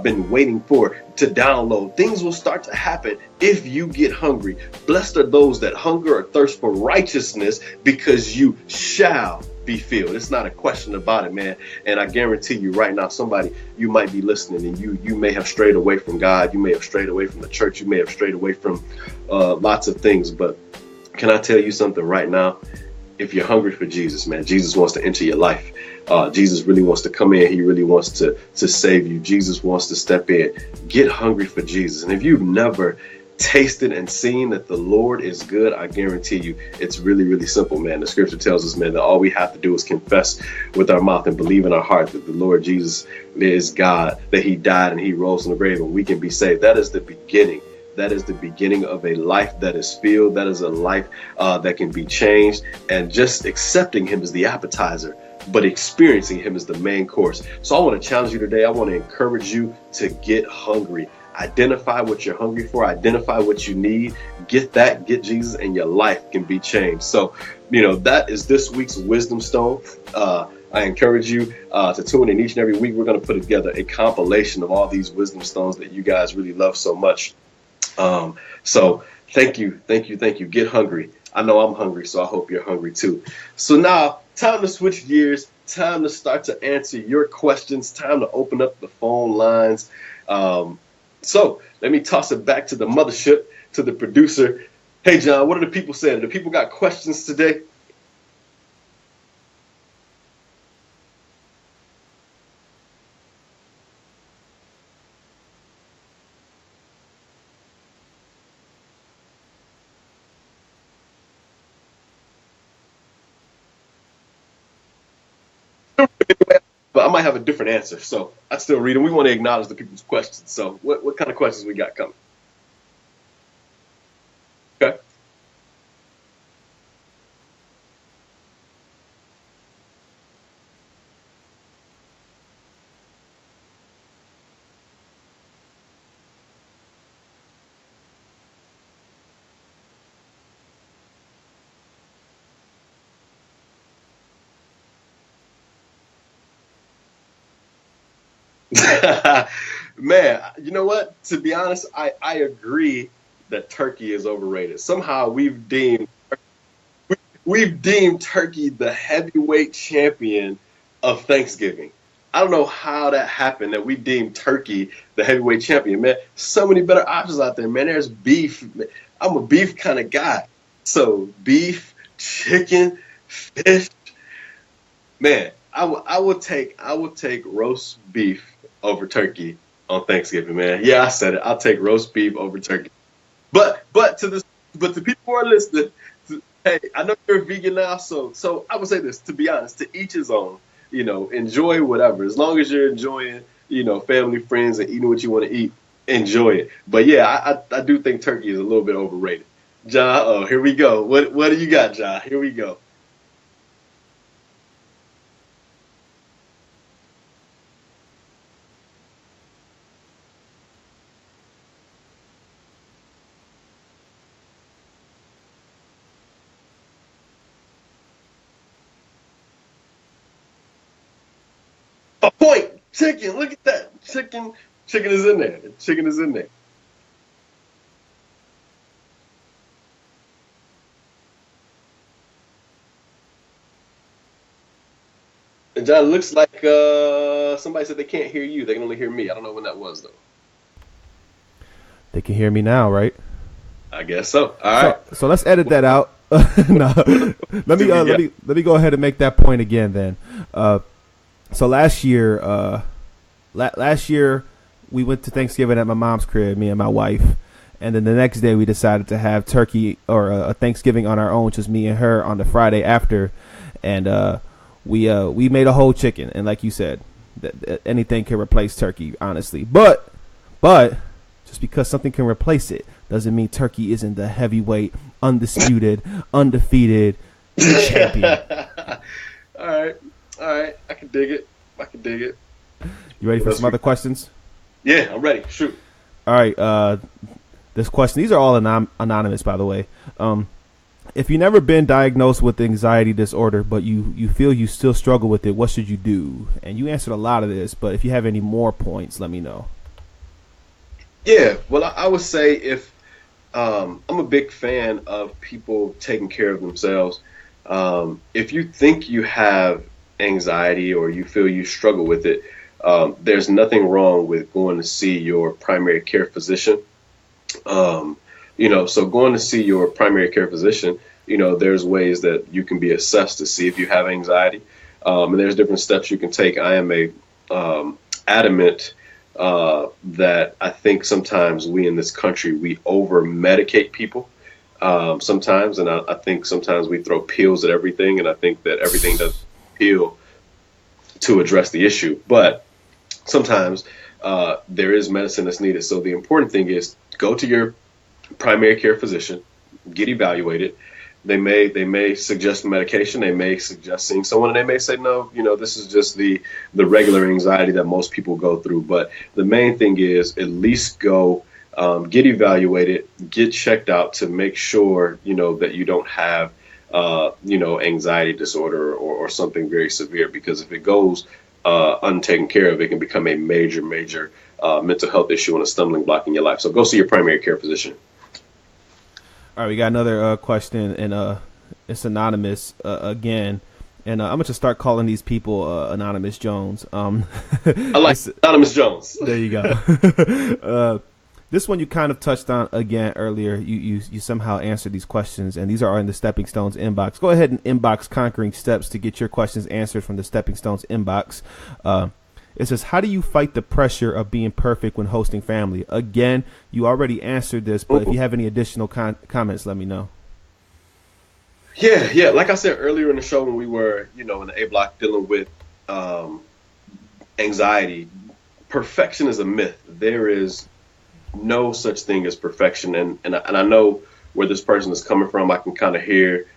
been waiting for to download. Things will start to happen if you get hungry. Blessed are those that hunger or thirst for righteousness, because you shall be filled. It's not a question about it, man. And I guarantee you right now, somebody, you might be listening, and you may have strayed away from God. You may have strayed away from the church. You may have strayed away from lots of things. But can I tell you something right now? If you're hungry for Jesus, man, Jesus wants to enter your life. Jesus really wants to come in. He really wants to save you. Jesus wants to step in. Get hungry for Jesus. And if you've never tasted and seen that the Lord is good, I guarantee you it's really, really simple, man. The scripture tells us, man, that all we have to do is confess with our mouth and believe in our heart that the Lord Jesus is God, that he died and he rose from the grave, and we can be saved. That is the beginning. That is the beginning of a life that is filled. That is a life that can be changed. And just accepting him is the appetizer, but experiencing him is the main course. So I want to challenge you today. I want to encourage you to get hungry. Identify what you're hungry for. Identify what you need. Get that, get Jesus, and your life can be changed. So, that is this week's Wisdom Stone. I encourage you to tune in each and every week. We're going to put together a compilation of all these wisdom stones that you guys really love so much. So thank you. Get hungry. I know I'm hungry, so I hope you're hungry too. So now, time to switch gears. Time to start to answer your questions. Time to open up the phone lines. So let me toss it back to the mothership, to the producer. Hey, John, what are the people saying? The people got questions today? But I might have a different answer, so I still read them. We want to acknowledge the people's questions. So what kind of questions we got coming? Okay. Man, you know what? To be honest, I agree that turkey is overrated. Somehow we've deemed turkey the heavyweight champion of Thanksgiving. I don't know how that happened, that we deemed turkey the heavyweight champion, man. So many better options out there, man. There's beef. I'm a beef kind of guy. So beef, chicken, fish, man. I would take roast beef over turkey on Thanksgiving, man. Yeah, I said it. I'll take roast beef over turkey. But to people who are listening, hey, I know you're a vegan now, so I would say this, to be honest, to each his own. Enjoy whatever. As long as you're enjoying, family, friends, and eating what you want to eat, enjoy it. But yeah, I do think turkey is a little bit overrated. John, here we go. What do you got, John? Here we go. A point. Chicken. Look at that. Chicken is in there. Chicken is in there. And John, looks like somebody said they can't hear you. They can only hear me. I don't know when that was though. They can hear me now, right? I guess so. All right. So let's edit that out. No, let me go ahead and make that point again. Then, so last year we went to Thanksgiving at my mom's crib, me and my wife, and then the next day we decided to have turkey or a Thanksgiving on our own, just me and her, on the Friday after, and we made a whole chicken. And like you said, anything can replace turkey, honestly. But But just because something can replace it doesn't mean turkey isn't the heavyweight, undisputed, undefeated champion. All right. I can dig it. You ready for some other questions? Yeah, I'm ready. Shoot. All right. This question, these are all anonymous, by the way. If you've never been diagnosed with anxiety disorder, but you feel you still struggle with it, what should you do? And you answered a lot of this, but if you have any more points, let me know. Yeah, well, I would say if I'm a big fan of people taking care of themselves. If you think you have anxiety or you feel you struggle with it, there's nothing wrong with going to see your primary care physician. So going to see your primary care physician, there's ways that you can be assessed to see if you have anxiety. And there's different steps you can take. I am adamant that I think sometimes we in this country, we over medicate people sometimes. And I think sometimes we throw pills at everything. And I think that everything does pill to address the issue. But sometimes there is medicine that's needed. So the important thing is go to your primary care physician, get evaluated. They may suggest medication. They may suggest seeing someone, and they may say, no, this is just the regular anxiety that most people go through. But the main thing is at least go get evaluated, get checked out to make sure, that you don't have, anxiety disorder or something very severe, because if it goes untaken care of, it can become a major mental health issue and a stumbling block in your life. So go see your primary care physician. All right, we got another question, and it's anonymous again. And I'm going to start calling these people Anonymous Jones. I like Anonymous Jones. There you go. This one you kind of touched on again earlier. You somehow answered these questions, and these are in the Stepping Stones inbox. Go ahead and inbox Conquering Steps to get your questions answered from the Stepping Stones inbox. It says, how do you fight the pressure of being perfect when hosting family? Again, you already answered this, but if you have any additional comments, let me know. Yeah. Like I said earlier in the show, when we were, in the A block dealing with anxiety, perfection is a myth. There is no such thing as perfection. And I know where this person is coming from. I can kind of hear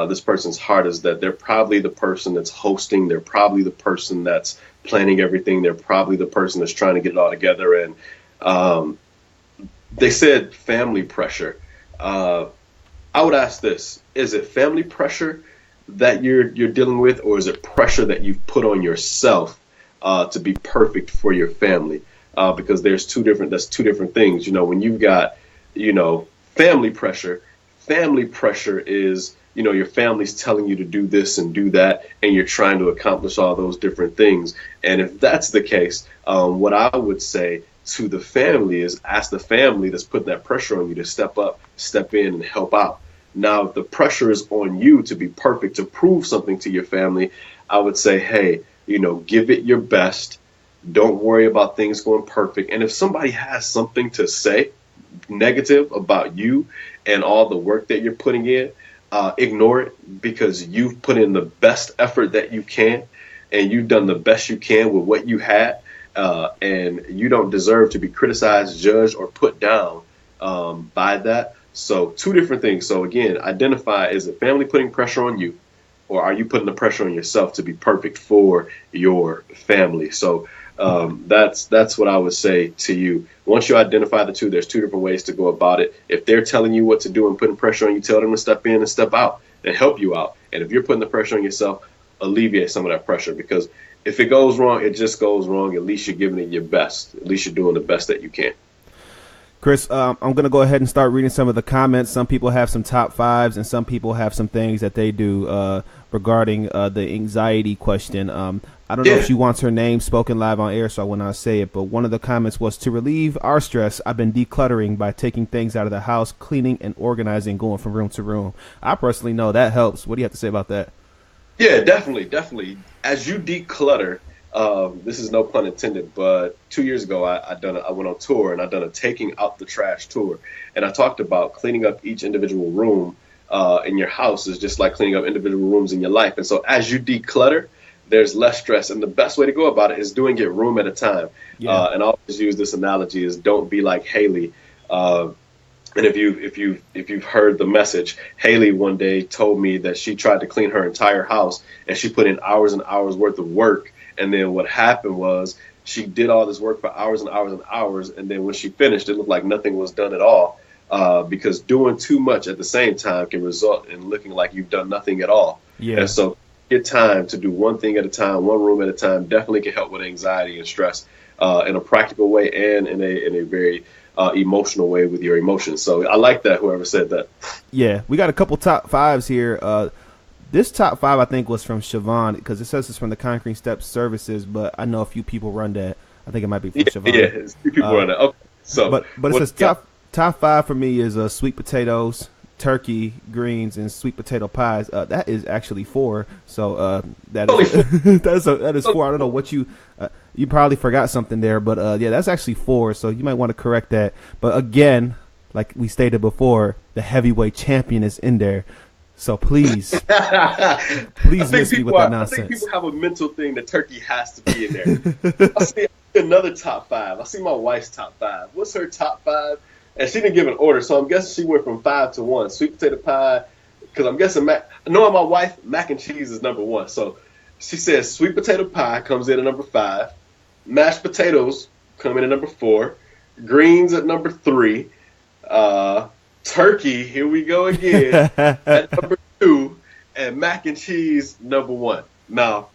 this person's heart is that they're probably the person that's hosting. They're probably the person that's planning everything. They're probably the person that's trying to get it all together. And they said family pressure. I would ask this: is it family pressure that you're dealing with, or is it pressure that you've put on yourself to be perfect for your family? Because that's two different things. When you've got, family pressure is, your family's telling you to do this and do that, and you're trying to accomplish all those different things. And if that's the case, what I would say to the family is ask the family that's putting that pressure on you to step up, step in, and help out. Now, if the pressure is on you to be perfect, to prove something to your family, I would say, hey, give it your best. Don't worry about things going perfect. And if somebody has something to say negative about you and all the work that you're putting in, ignore it, because you've put in the best effort that you can, and you've done the best you can with what you had, and you don't deserve to be criticized, judged, or put down by that. So two different things. So again, identify, is it family putting pressure on you, or are you putting the pressure on yourself to be perfect for your family? So that's what I would say to you. Once you identify the two, there's two different ways to go about it. If they're telling you what to do and putting pressure on you, tell them to step in and step out and help you out. And if you're putting the pressure on yourself, alleviate some of that pressure, because if it goes wrong, it just goes wrong. At least you're giving it your best. At least you're doing the best that you can. Chris, I'm going to go ahead and start reading some of the comments. Some people have some top fives, and some people have some things that they do regarding the anxiety question. I don't know if she wants her name spoken live on air, so I will not say it. But one of the comments was, to relieve our stress, I've been decluttering by taking things out of the house, cleaning and organizing, going from room to room. I personally know that helps. What do you have to say about that? Yeah, definitely. As you declutter, this is no pun intended, but 2 years ago, I went on tour, and I done a taking out the trash tour. And I talked about cleaning up each individual room in your house is just like cleaning up individual rooms in your life. And so as you declutter, there's less stress. And the best way to go about it is doing it room at a time. Yeah. And I always use this analogy is don't be like Haley. And if you've heard the message, Haley one day told me that she tried to clean her entire house and she put in hours and hours worth of work. And then what happened was she did all this work for hours and hours and hours. And then when she finished, it looked like nothing was done at all. Because doing too much at the same time can result in looking like you've done nothing at all. Yeah. And so get time to do one thing at a time, one room at a time, definitely can help with anxiety and stress in a practical way and in a very emotional way with your emotions. So I like that, whoever said that. Yeah, we got a couple top fives here. This top five, I think, was from Siobhan because it says it's from the Concrete Steps Services, but I know a few people run that. I think it might be from Siobhan. Yeah, a few people run that. Okay. So, but it says top five for me is sweet potatoes, turkey, greens, and sweet potato pies. That is actually 4. So that is 4. I don't know what you probably forgot something there, but yeah, that's actually 4. So you might want to correct that. But again, like we stated before, the heavyweight champion is in there. So please miss me with that nonsense. I think people have a mental thing that turkey has to be in there. I see another top 5. I see my wife's top 5. What's her top 5? And she didn't give an order, so I'm guessing she went from 5 to 1. Sweet potato pie, because I'm guessing knowing my wife, mac and cheese is number 1. So she says sweet potato pie comes in at number 5. Mashed potatoes come in at number 4. Greens at number 3. Turkey, here we go again, at number 2. And mac and cheese, number 1. Now,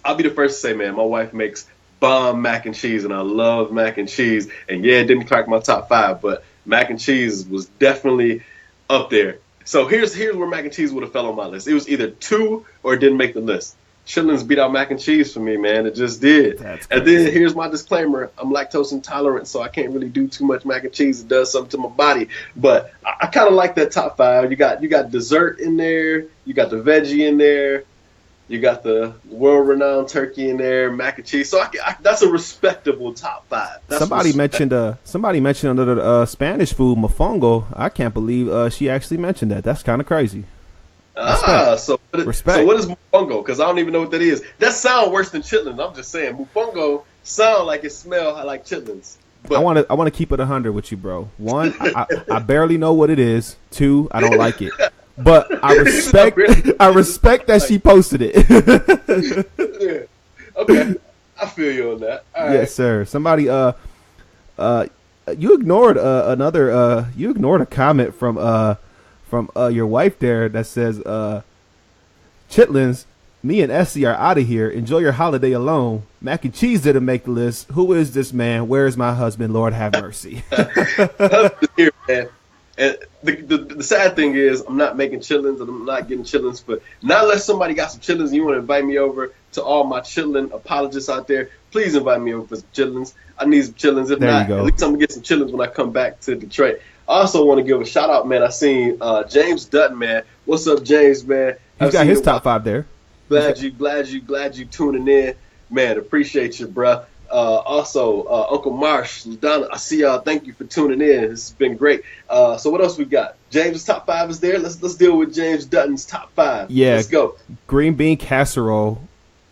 I'll be the first to say, man, my wife makes bomb mac and cheese, and I love mac and cheese. And yeah, it didn't crack my top 5, but mac and cheese was definitely up there. So here's where mac and cheese would have fell on my list. It was either 2 or it didn't make the list. Chitlins beat out mac and cheese for me, man. It just did. And then here's my disclaimer. I'm lactose intolerant, so I can't really do too much mac and cheese. It does something to my body. But I kind of like that top 5. You got dessert in there. You got the veggie in there. You got the world-renowned turkey in there, mac and cheese. So that's a respectable top 5. Somebody mentioned under the Spanish food, mofongo. I can't believe she actually mentioned that. That's kind of crazy. So what is mofongo? Because I don't even know what that is. That sounds worse than chitlins. I'm just saying, mofongo sound like it smell like chitlins. But I want to keep it 100 with you, bro. 1, I barely know what it is. 2, I don't like it. But I respect that she posted it. Yeah. Okay, I feel you on that. All right. Yes, sir. Somebody, you ignored a comment from your wife there that says, Chitlins, me and Essie are out of here. Enjoy your holiday alone. Mac and cheese didn't make the list. Who is this man? Where is my husband? Lord have mercy. Here, man. And the sad thing is, I'm not making chitlins, and I'm not getting chitlins. But not unless somebody got some chitlins and you want to invite me over. To all my chitlin apologists out there, please invite me over for some chitlins. I need some chitlins. If not, at least I'm going to get some chitlins when I come back to Detroit. I also want to give a shout out, man. I seen James Dutton, man. What's up, James, man? He's got his top 5 there. Glad you tuning in, man. Appreciate you, bruh. Also, Uncle Marsh, Donna, I see y'all. Thank you for tuning in. It's been great. So what else we got? James' top 5 is there. Let's deal with James Dutton's top 5. Yeah, let's go. Green bean casserole,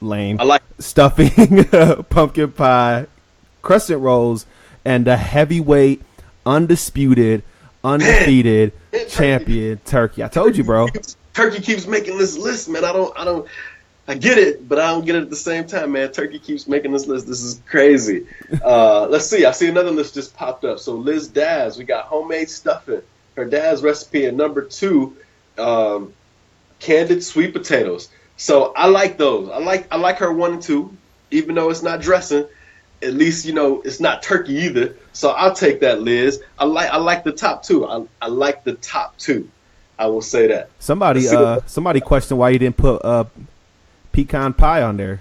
lame. I like stuffing, pumpkin pie, crescent rolls, and the heavyweight, undefeated champion turkey. I told you, bro. Turkey keeps making this list, man. I get it, but I don't get it at the same time, man. Turkey keeps making this list. This is crazy. Let's see. I see another list just popped up. So Liz Daz, we got homemade stuffing. Her dad's recipe at number 2, candied sweet potatoes. So I like those. I like her 1 and 2, even though it's not dressing. At least it's not turkey either. So I'll take that, Liz. I like the top 2. I like the top 2. I will say that. Somebody questioned why you didn't put pecan pie on there.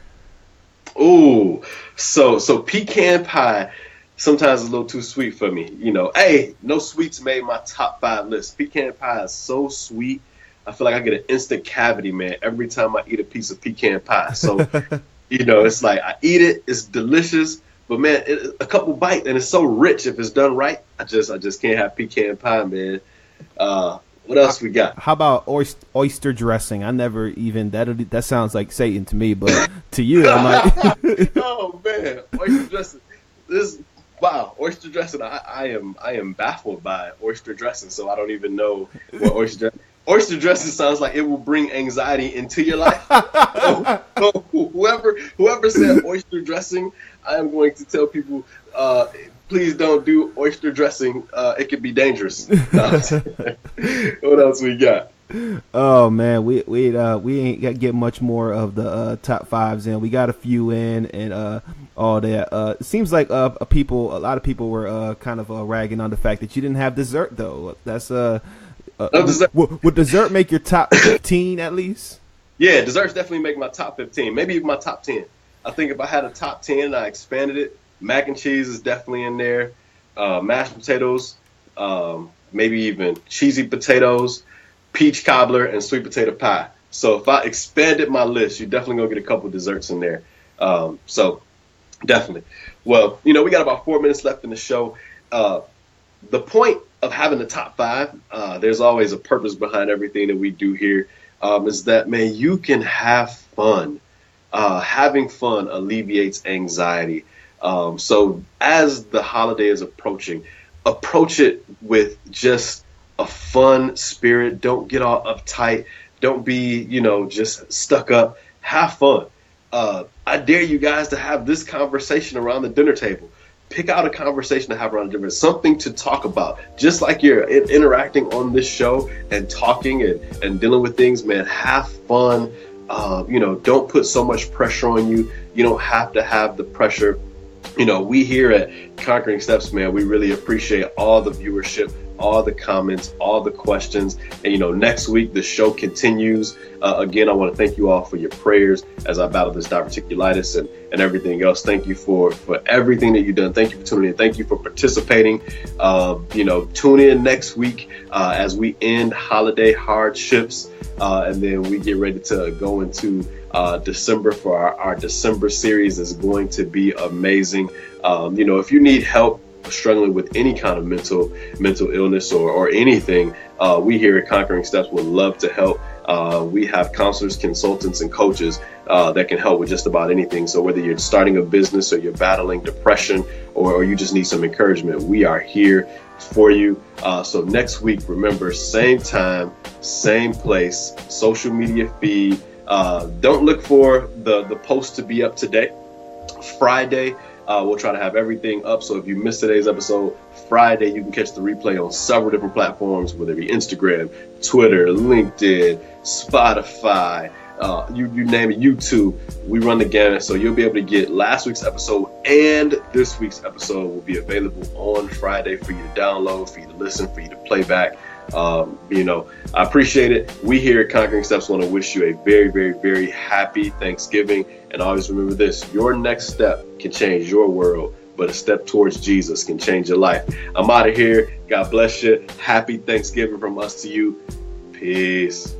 Ooh, so pecan pie sometimes is a little too sweet for me. Hey, no sweets made my top 5 list. Pecan pie is so sweet. I feel like I get an instant cavity, man, every time I eat a piece of pecan pie. So, it's like I eat it, it's delicious, but man, a couple bites and it's so rich if it's done right. I just can't have pecan pie, man. What else we got? How about oyster dressing? I never even that sounds like Satan to me, but to you, I'm like, oh man, oyster dressing. Oyster dressing. I am baffled by oyster dressing, so I don't even know what oyster dressing. Oyster dressing sounds like it will bring anxiety into your life. So whoever said oyster dressing, I am going to tell people, please don't do oyster dressing. It could be dangerous. What else we got? Oh man, we ain't got to get much more of the top fives in. We got a few in and all that. It seems like a lot of people were kind of ragging on the fact that you didn't have dessert though. That's would dessert make your top 15 at least? Yeah, desserts definitely make my top 15, maybe even my top 10. I think if I had a top 10 and I expanded it, mac and cheese is definitely in there. Mashed potatoes, maybe even cheesy potatoes, peach cobbler, and sweet potato pie. So if I expanded my list, you're definitely going to get a couple desserts in there. So definitely. Well, we got about 4 minutes left in the show. The point of having the top five, there's always a purpose behind everything that we do here, is that, man, you can have fun. Having fun alleviates anxiety. So as the holiday is approaching, approach it with just a fun spirit. Don't get all uptight. Don't be, just stuck up. Have fun. I dare you guys to have this conversation around the dinner table. Pick out a conversation to have around the dinner, something to talk about. Just like you're interacting on this show and talking and dealing with things, man, have fun. Don't put so much pressure on you. You don't have to have the pressure. We here at Conquering Steps, man, we really appreciate all the viewership, all the comments, all the questions. And, next week, the show continues. Again, I want to thank you all for your prayers as I battle this diverticulitis and everything else. Thank you for everything that you've done. Thank you for tuning in. Thank you for participating. Tune in next week as we end holiday hardships. And then we get ready to go into December for our December series is going to be amazing. If you need help struggling with any kind of mental illness or anything, we here at Conquering Steps would love to help. We have counselors, consultants, and coaches that can help with just about anything. So whether you're starting a business or you're battling depression or you just need some encouragement, we are here for you. So next week, remember, same time, same place, social media feed. Don't look for the post to be up today. Friday, we'll try to have everything up. So if you missed today's episode, Friday, you can catch the replay on several different platforms, whether it be Instagram, Twitter, LinkedIn, Spotify, you name it, YouTube. We run the gamut. So you'll be able to get last week's episode and this week's episode will be available on Friday for you to download, for you to listen, for you to play back. I appreciate it. We here at Conquering Steps want to wish you a very, very, very happy Thanksgiving. And always remember this, your next step can change your world, but a step towards Jesus can change your life. I'm out of here. God bless you. Happy Thanksgiving from us to you. Peace.